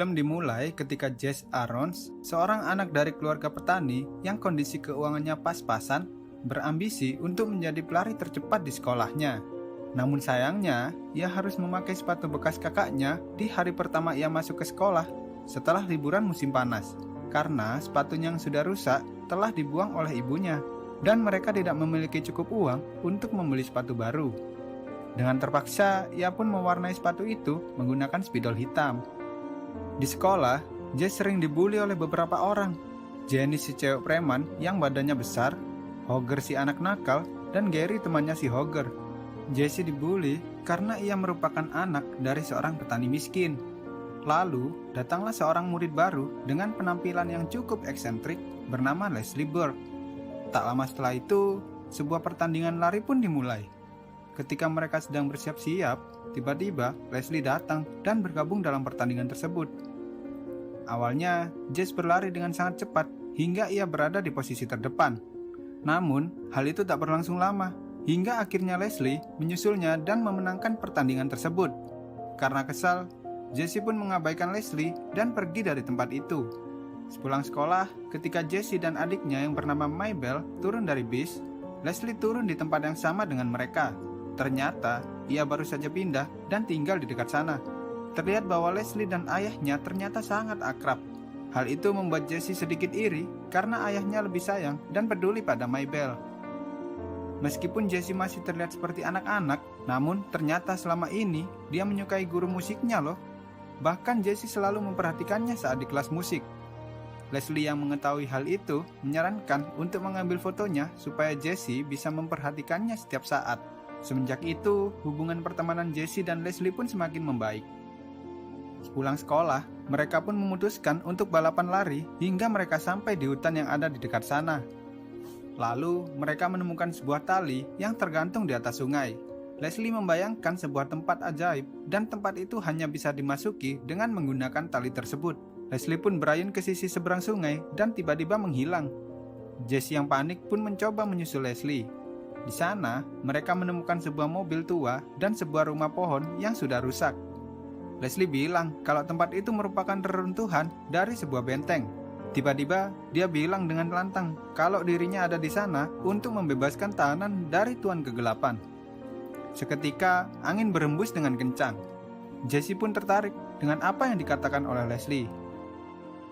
Film dimulai ketika Jess Arons, seorang anak dari keluarga petani yang kondisi keuangannya pas-pasan, berambisi untuk menjadi pelari tercepat di sekolahnya. Namun sayangnya, ia harus memakai sepatu bekas kakaknya di hari pertama ia masuk ke sekolah setelah liburan musim panas, karena sepatunya yang sudah rusak telah dibuang oleh ibunya, dan mereka tidak memiliki cukup uang untuk membeli sepatu baru. Dengan terpaksa, ia pun mewarnai sepatu itu menggunakan spidol hitam. Di sekolah, Jess sering dibully oleh beberapa orang. Jenny si cewek preman yang badannya besar, Hogger si anak nakal, dan Gary temannya si Hogger. Jessie dibully karena ia merupakan anak dari seorang petani miskin. Lalu, datanglah seorang murid baru dengan penampilan yang cukup eksentrik bernama Leslie Burke. Tak lama setelah itu, sebuah pertandingan lari pun dimulai. Ketika mereka sedang bersiap-siap, tiba-tiba Leslie datang dan bergabung dalam pertandingan tersebut. Awalnya, Jess berlari dengan sangat cepat hingga ia berada di posisi terdepan. Namun, hal itu tak berlangsung lama, hingga akhirnya Leslie menyusulnya dan memenangkan pertandingan tersebut. Karena kesal, Jessie pun mengabaikan Leslie dan pergi dari tempat itu. Sepulang sekolah, ketika Jessie dan adiknya yang bernama Maybell turun dari bis, Leslie turun di tempat yang sama dengan mereka. Ternyata, ia baru saja pindah dan tinggal di dekat sana. Terlihat bahwa Leslie dan ayahnya ternyata sangat akrab. Hal itu membuat Jessie sedikit iri karena ayahnya lebih sayang dan peduli pada Maybell. Meskipun Jessie masih terlihat seperti anak-anak, namun ternyata selama ini dia menyukai guru musiknya loh. Bahkan Jessie selalu memperhatikannya saat di kelas musik. Leslie yang mengetahui hal itu menyarankan untuk mengambil fotonya supaya Jessie bisa memperhatikannya setiap saat. Semenjak itu, hubungan pertemanan Jessie dan Leslie pun semakin membaik. Sepulang sekolah, mereka pun memutuskan untuk balapan lari hingga mereka sampai di hutan yang ada di dekat sana. Lalu, mereka menemukan sebuah tali yang tergantung di atas sungai. Leslie membayangkan sebuah tempat ajaib dan tempat itu hanya bisa dimasuki dengan menggunakan tali tersebut. Leslie pun berayun ke sisi seberang sungai dan tiba-tiba menghilang. Jessie yang panik pun mencoba menyusul Leslie. Di sana, mereka menemukan sebuah mobil tua dan sebuah rumah pohon yang sudah rusak. Leslie bilang kalau tempat itu merupakan reruntuhan dari sebuah benteng. Tiba-tiba, dia bilang dengan lantang kalau dirinya ada di sana untuk membebaskan tahanan dari Tuan Kegelapan. Seketika, angin berhembus dengan kencang. Jessie pun tertarik dengan apa yang dikatakan oleh Leslie.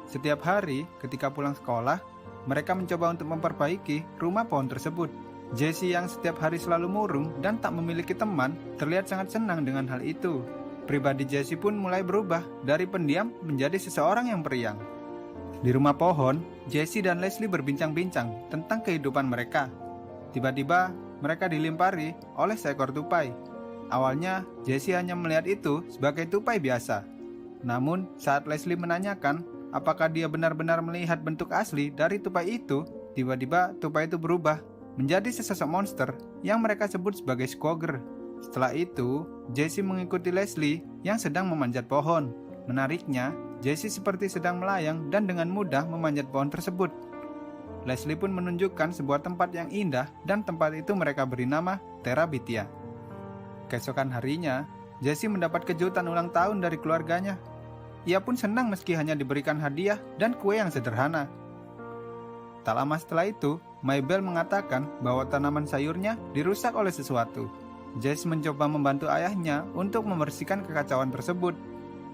Setiap hari, ketika pulang sekolah, mereka mencoba untuk memperbaiki rumah pohon tersebut. Jessie yang setiap hari selalu murung dan tak memiliki teman, terlihat sangat senang dengan hal itu. Pribadi Jessie pun mulai berubah dari pendiam menjadi seseorang yang periang. Di rumah pohon, Jessie dan Leslie berbincang-bincang tentang kehidupan mereka. Tiba-tiba, mereka dilimpari oleh seekor tupai. Awalnya, Jessie hanya melihat itu sebagai tupai biasa. Namun, saat Leslie menanyakan apakah dia benar-benar melihat bentuk asli dari tupai itu, tiba-tiba tupai itu berubah menjadi sesosok monster yang mereka sebut sebagai Squogger. Setelah itu, Jessie mengikuti Leslie yang sedang memanjat pohon. Menariknya, Jessie seperti sedang melayang dan dengan mudah memanjat pohon tersebut. Leslie pun menunjukkan sebuah tempat yang indah dan tempat itu mereka beri nama Terabithia. Keesokan harinya, Jessie mendapat kejutan ulang tahun dari keluarganya. Ia pun senang meski hanya diberikan hadiah dan kue yang sederhana. Tak lama setelah itu, Maybell mengatakan bahwa tanaman sayurnya dirusak oleh sesuatu. Jess mencoba membantu ayahnya untuk membersihkan kekacauan tersebut.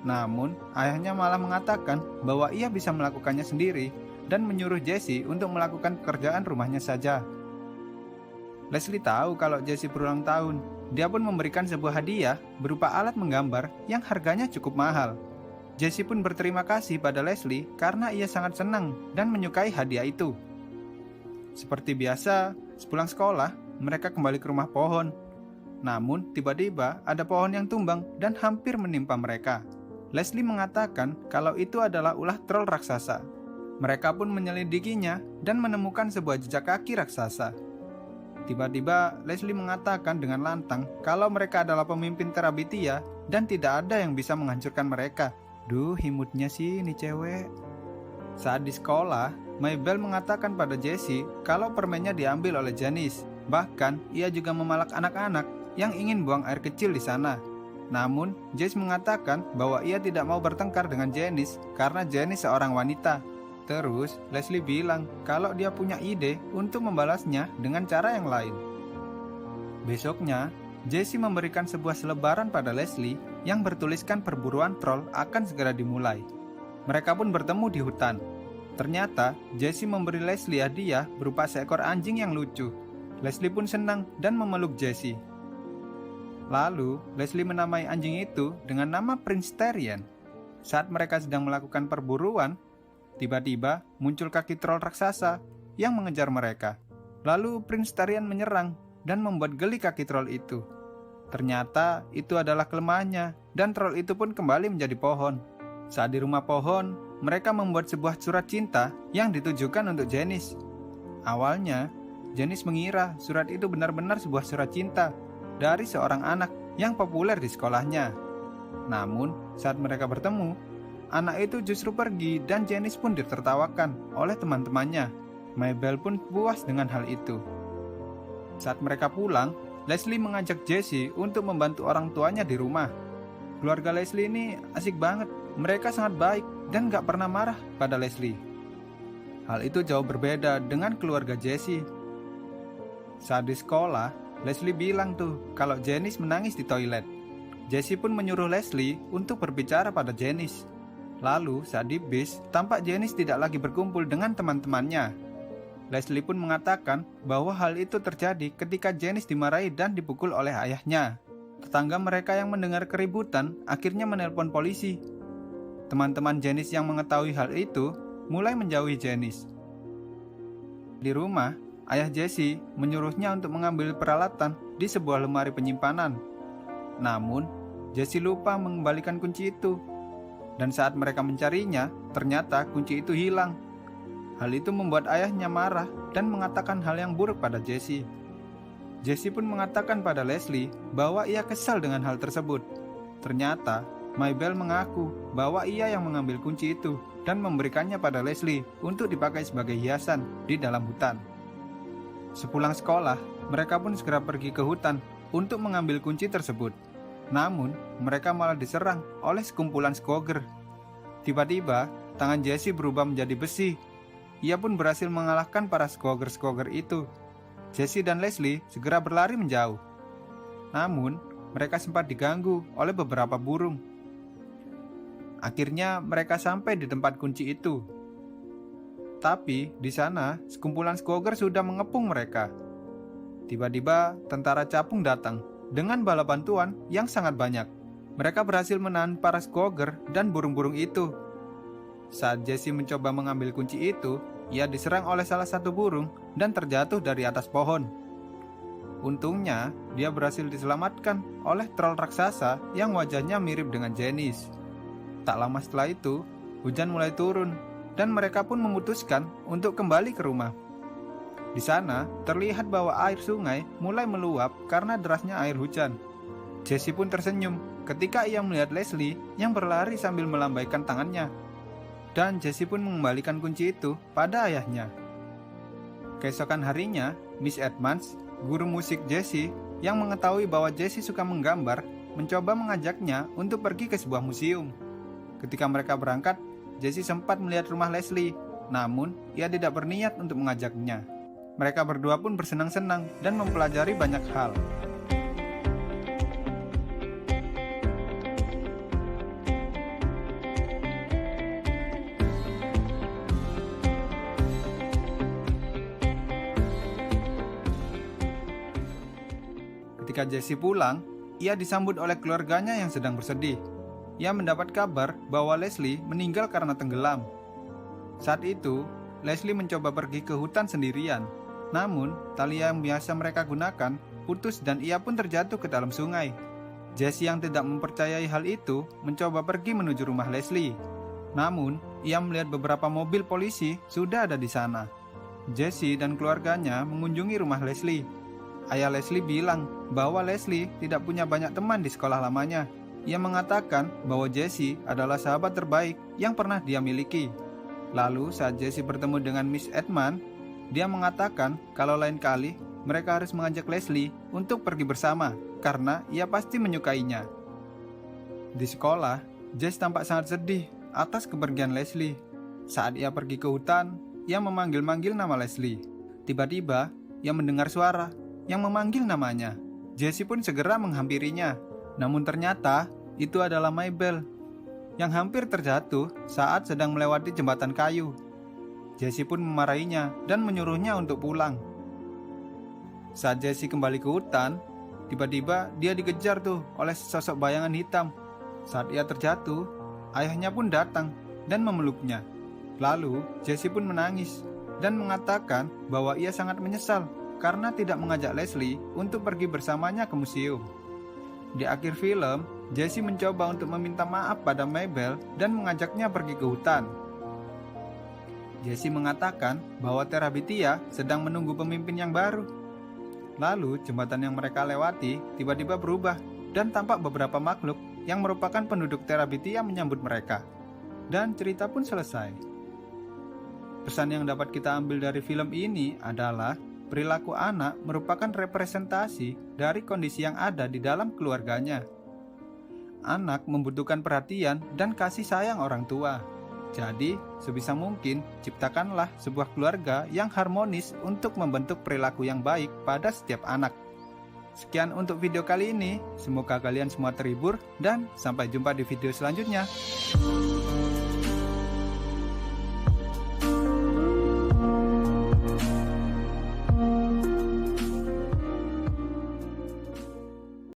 Namun, ayahnya malah mengatakan bahwa ia bisa melakukannya sendiri dan menyuruh Jessie untuk melakukan pekerjaan rumahnya saja. Leslie tahu kalau Jessie berulang tahun. Dia pun memberikan sebuah hadiah berupa alat menggambar yang harganya cukup mahal. Jessie pun berterima kasih pada Leslie karena ia sangat senang dan menyukai hadiah itu. Seperti biasa, sepulang sekolah, mereka kembali ke rumah pohon. Namun, tiba-tiba ada pohon yang tumbang dan hampir menimpa mereka. Leslie mengatakan kalau itu adalah ulah troll raksasa. Mereka pun menyelidikinya dan menemukan sebuah jejak kaki raksasa. Tiba-tiba, Leslie mengatakan dengan lantang kalau mereka adalah pemimpin Terabithia dan tidak ada yang bisa menghancurkan mereka. Duh, imutnya sih ini cewek. Saat di sekolah, Maybell mengatakan pada Jessie kalau permennya diambil oleh Janice. Bahkan, ia juga memalak anak-anak yang ingin buang air kecil di sana. Namun, Jesse mengatakan bahwa ia tidak mau bertengkar dengan Janice karena Janice seorang wanita. Terus, Leslie bilang kalau dia punya ide untuk membalasnya dengan cara yang lain. Besoknya, Jesse memberikan sebuah selebaran pada Leslie yang bertuliskan perburuan troll akan segera dimulai. Mereka pun bertemu di hutan. Ternyata, Jesse memberi Leslie hadiah berupa seekor anjing yang lucu. Leslie pun senang dan memeluk Jesse. Lalu, Leslie menamai anjing itu dengan nama Prince Terrien. Saat mereka sedang melakukan perburuan, tiba-tiba muncul kaki troll raksasa yang mengejar mereka. Lalu Prince Terrien menyerang dan membuat geli kaki troll itu. Ternyata itu adalah kelemahannya, dan troll itu pun kembali menjadi pohon. Saat di rumah pohon, mereka membuat sebuah surat cinta yang ditujukan untuk Janice. Awalnya, Janice mengira surat itu benar-benar sebuah surat cinta dari seorang anak yang populer di sekolahnya. Namun, saat mereka bertemu, anak itu justru pergi dan Janice pun ditertawakan oleh teman-temannya. Mabel pun puas dengan hal itu. Saat mereka pulang, Leslie mengajak Jesse untuk membantu orang tuanya di rumah. Keluarga Leslie ini asik banget. Mereka sangat baik dan gak pernah marah pada Leslie. Hal itu jauh berbeda dengan keluarga Jesse. Saat di sekolah, Leslie bilang tuh kalau Janice menangis di toilet. Jesse pun menyuruh Leslie untuk berbicara pada Janice. Lalu saat di bis, tampak Janice tidak lagi berkumpul dengan teman-temannya. Leslie pun mengatakan bahwa hal itu terjadi ketika Janice dimarahi dan dipukul oleh ayahnya. Tetangga mereka yang mendengar keributan akhirnya menelpon polisi. Teman-teman Janice yang mengetahui hal itu mulai menjauhi Janice. Di rumah, ayah Jesse menyuruhnya untuk mengambil peralatan di sebuah lemari penyimpanan. Namun, Jesse lupa mengembalikan kunci itu. Dan saat mereka mencarinya, ternyata kunci itu hilang. Hal itu membuat ayahnya marah dan mengatakan hal yang buruk pada Jesse. Jesse pun mengatakan pada Leslie bahwa ia kesal dengan hal tersebut. Ternyata, Mabel mengaku bahwa ia yang mengambil kunci itu dan memberikannya pada Leslie untuk dipakai sebagai hiasan di dalam hutan. Sepulang sekolah, mereka pun segera pergi ke hutan untuk mengambil kunci tersebut. Namun, mereka malah diserang oleh sekumpulan Skoger. Tiba-tiba, tangan Jesse berubah menjadi besi. Ia pun berhasil mengalahkan para Skoger itu. Jesse dan Leslie segera berlari menjauh. Namun, mereka sempat diganggu oleh beberapa burung. Akhirnya, mereka sampai di tempat kunci itu. Tapi di sana, sekumpulan Skoger sudah mengepung mereka. Tiba-tiba, tentara capung datang dengan bala bantuan yang sangat banyak. Mereka berhasil menahan para Skoger dan burung-burung itu. Saat Jesse mencoba mengambil kunci itu, ia diserang oleh salah satu burung dan terjatuh dari atas pohon. Untungnya, dia berhasil diselamatkan oleh troll raksasa yang wajahnya mirip dengan Janice. Tak lama setelah itu, hujan mulai turun dan mereka pun memutuskan untuk kembali ke rumah. Di sana, terlihat bahwa air sungai mulai meluap karena derasnya air hujan. Jesse pun tersenyum ketika ia melihat Leslie yang berlari sambil melambaikan tangannya. Dan Jesse pun mengembalikan kunci itu pada ayahnya. Keesokan harinya, Miss Edmonds, guru musik Jesse yang mengetahui bahwa Jesse suka menggambar, mencoba mengajaknya untuk pergi ke sebuah museum. Ketika mereka berangkat, Jesse sempat melihat rumah Leslie, namun ia tidak berniat untuk mengajaknya. Mereka berdua pun bersenang-senang dan mempelajari banyak hal. Ketika Jesse pulang, ia disambut oleh keluarganya yang sedang bersedih. Ia mendapat kabar bahwa Leslie meninggal karena tenggelam. Saat itu, Leslie mencoba pergi ke hutan sendirian. Namun, tali yang biasa mereka gunakan putus dan ia pun terjatuh ke dalam sungai. Jesse yang tidak mempercayai hal itu mencoba pergi menuju rumah Leslie. Namun, ia melihat beberapa mobil polisi sudah ada di sana. Jesse dan keluarganya mengunjungi rumah Leslie. Ayah Leslie bilang bahwa Leslie tidak punya banyak teman di sekolah lamanya. Ia mengatakan bahwa Jesse adalah sahabat terbaik yang pernah dia miliki. Lalu saat Jesse bertemu dengan Miss Edmonds, dia mengatakan kalau lain kali mereka harus mengajak Leslie untuk pergi bersama karena ia pasti menyukainya. Di sekolah, Jess tampak sangat sedih atas kepergian Leslie. Saat ia pergi ke hutan, ia memanggil-manggil nama Leslie. Tiba-tiba, ia mendengar suara yang memanggil namanya. Jessie pun segera menghampirinya. Namun ternyata, itu adalah Mabel yang hampir terjatuh saat sedang melewati jembatan kayu. Jessie pun memarahinya dan menyuruhnya untuk pulang. Saat Jessie kembali ke hutan, tiba-tiba dia dikejar oleh sosok bayangan hitam. Saat ia terjatuh, ayahnya pun datang dan memeluknya. Lalu, Jessie pun menangis dan mengatakan bahwa ia sangat menyesal karena tidak mengajak Leslie untuk pergi bersamanya ke museum. Di akhir film, Jessie mencoba untuk meminta maaf pada Mabel dan mengajaknya pergi ke hutan. Jessie mengatakan bahwa Terabithia sedang menunggu pemimpin yang baru. Lalu, jembatan yang mereka lewati tiba-tiba berubah dan tampak beberapa makhluk yang merupakan penduduk Terabithia menyambut mereka. Dan cerita pun selesai. Pesan yang dapat kita ambil dari film ini adalah perilaku anak merupakan representasi dari kondisi yang ada di dalam keluarganya. Anak membutuhkan perhatian dan kasih sayang orang tua. Jadi, sebisa mungkin ciptakanlah sebuah keluarga yang harmonis untuk membentuk perilaku yang baik pada setiap anak. Sekian untuk video kali ini, semoga kalian semua terhibur dan sampai jumpa di video selanjutnya.